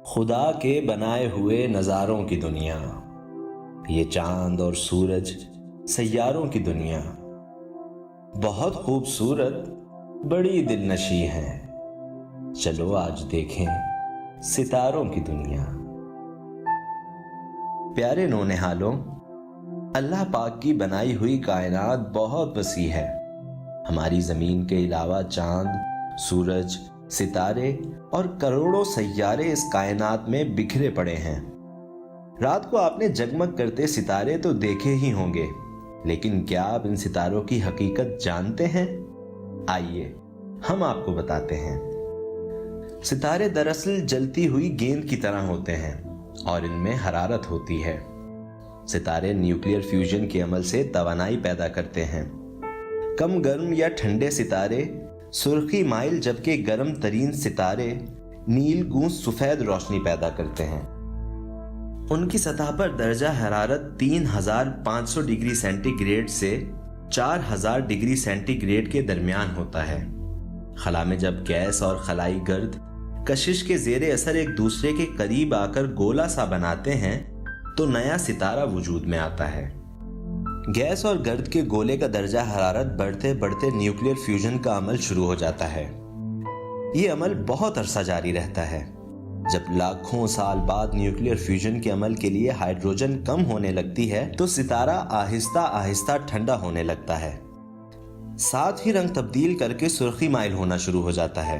خدا کے بنائے ہوئے نظاروں کی دنیا، یہ چاند اور سورج سیاروں کی دنیا بہت خوبصورت، بڑی دل نشیں ہے۔ چلو آج دیکھیں ستاروں کی دنیا۔ پیارے نونہالوں، اللہ پاک کی بنائی ہوئی کائنات بہت وسیع ہے۔ ہماری زمین کے علاوہ چاند، سورج، ستارے اور کروڑوں سیارے اس کائنات میں بکھرے پڑے ہیں۔ رات کو آپ نے جگمگ کرتے ستارے تو دیکھے ہی ہوں گے، لیکن کیا آپ ان ستاروں کی حقیقت جانتے ہیں؟ آئیے ہم آپ کو بتاتے ہیں۔ ستارے دراصل جلتی ہوئی گیند کی طرح ہوتے ہیں اور ان میں حرارت ہوتی ہے۔ ستارے نیوکلیئر فیوژن کے عمل سے توانائی پیدا کرتے ہیں۔ کم گرم یا ٹھنڈے ستارے سرخی مائل، جبکہ گرم ترین ستارے نیل گونج سفید روشنی پیدا کرتے ہیں۔ ان کی سطح پر درجہ حرارت 3500 ڈگری سینٹی گریڈ سے 4000 ڈگری سینٹی گریڈ کے درمیان ہوتا ہے۔ خلا میں جب گیس اور خلائی گرد کشش کے زیر اثر ایک دوسرے کے قریب آ کر گولا سا بناتے ہیں تو نیا ستارہ وجود میں آتا ہے۔ گیس اور گرد کے گولے کا درجہ حرارت بڑھتے بڑھتے نیوکلیئر فیوژن کا عمل شروع ہو جاتا ہے۔ یہ عمل بہت عرصہ جاری رہتا ہے۔ جب لاکھوں سال بعد نیوکلیئر فیوژن کے عمل کے لیے ہائیڈروجن کم ہونے لگتی ہے تو ستارہ آہستہ آہستہ ٹھنڈا ہونے لگتا ہے۔ ساتھ ہی رنگ تبدیل کر کے سرخی مائل ہونا شروع ہو جاتا ہے۔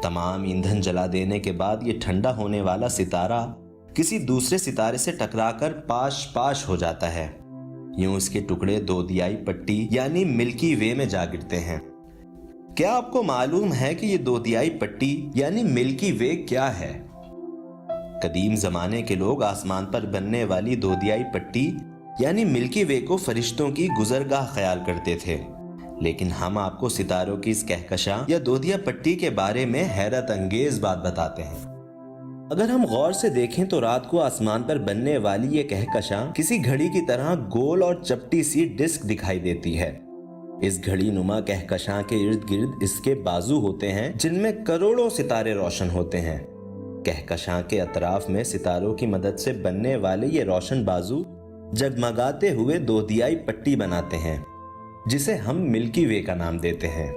تمام ایندھن جلا دینے کے بعد یہ ٹھنڈا ہونے والا ستارہ کسی دوسرے ستارے سے ٹکرا کر پاش پاش ہو جاتا ہے۔ یوں اس کے ٹکڑے دودیائی پٹی یعنی ملکی وے میں جا گرتے ہیں۔ کیا آپ کو معلوم ہے کہ یہ دودیائی پٹی یعنی ملکی وے کیا ہے؟ قدیم زمانے کے لوگ آسمان پر بننے والی دودیائی پٹی یعنی ملکی وے کو فرشتوں کی گزرگاہ خیال کرتے تھے، لیکن ہم آپ کو ستاروں کی اس کہکشاں یا دودیا پٹی کے بارے میں حیرت انگیز بات بتاتے ہیں۔ اگر ہم غور سے دیکھیں تو رات کو آسمان پر بننے والی یہ کہکشاں کسی گھڑی کی طرح گول اور چپٹی سی ڈسک دکھائی دیتی ہے۔ اس گھڑی نما کہکشاں کے ارد گرد اس کے بازو ہوتے ہیں جن میں کروڑوں ستارے روشن ہوتے ہیں۔ کہکشاں کے اطراف میں ستاروں کی مدد سے بننے والے یہ روشن بازو جگمگاتے ہوئے دودیائی پٹی بناتے ہیں، جسے ہم ملکی وے کا نام دیتے ہیں۔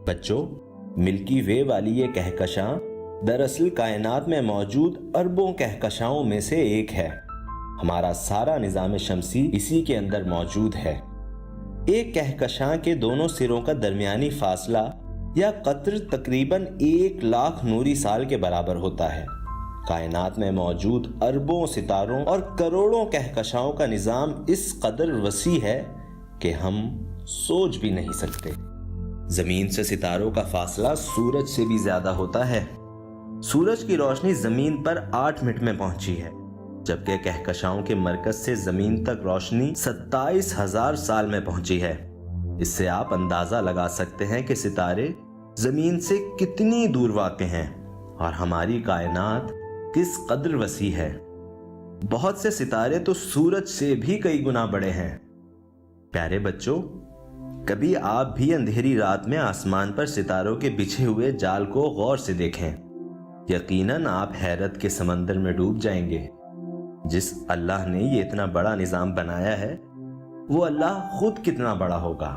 بچوں، ملکی وے والی یہ کہکشاں دراصل کائنات میں موجود اربوں کہکشاؤں میں سے ایک ہے۔ ہمارا سارا نظام شمسی اسی کے اندر موجود ہے۔ ایک کہکشاں کے دونوں سروں کا درمیانی فاصلہ یا قطر تقریباً 1,00,000 نوری سال کے برابر ہوتا ہے۔ کائنات میں موجود اربوں ستاروں اور کروڑوں کہکشاؤں کا نظام اس قدر وسیع ہے کہ ہم سوچ بھی نہیں سکتے۔ زمین سے ستاروں کا فاصلہ سورج سے بھی زیادہ ہوتا ہے۔ سورج کی روشنی زمین پر 8 منٹ میں پہنچی ہے، جبکہ کہکشاؤں کے مرکز سے زمین تک روشنی 27,000 سال میں پہنچی ہے۔ اس سے آپ اندازہ لگا سکتے ہیں کہ ستارے زمین سے کتنی دور واقع ہیں اور ہماری کائنات کس قدر وسیع ہے۔ بہت سے ستارے تو سورج سے بھی کئی گنا بڑے ہیں۔ پیارے بچوں، کبھی آپ بھی اندھیری رات میں آسمان پر ستاروں کے بچھے ہوئے جال کو غور سے دیکھیں۔ یقیناً آپ حیرت کے سمندر میں ڈوب جائیں گے۔ جس اللہ نے یہ اتنا بڑا نظام بنایا ہے، وہ اللہ خود کتنا بڑا ہوگا۔